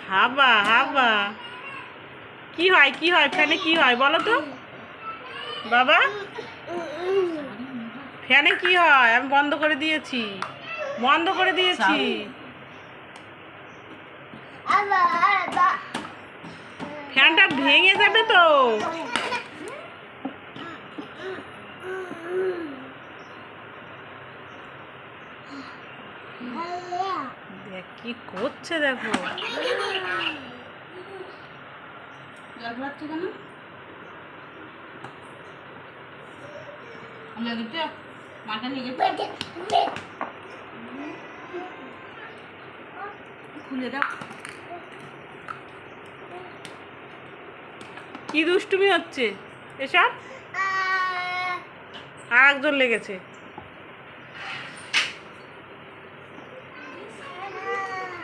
হাবা হাবা কি হয় কি হয় ফ্যানে কি হয় বলো তো বাবা? ফ্যানে কি হয়? আমি বন্ধ করে দিয়েছি, বন্ধ করে দিয়েছি। ফ্যানটা ভেঙে যাবে তো। দেখ কি করছে, দেখো। খুলে দাও। কি দুষ্টুমি হচ্ছে এসব? আর একজন লেগেছে।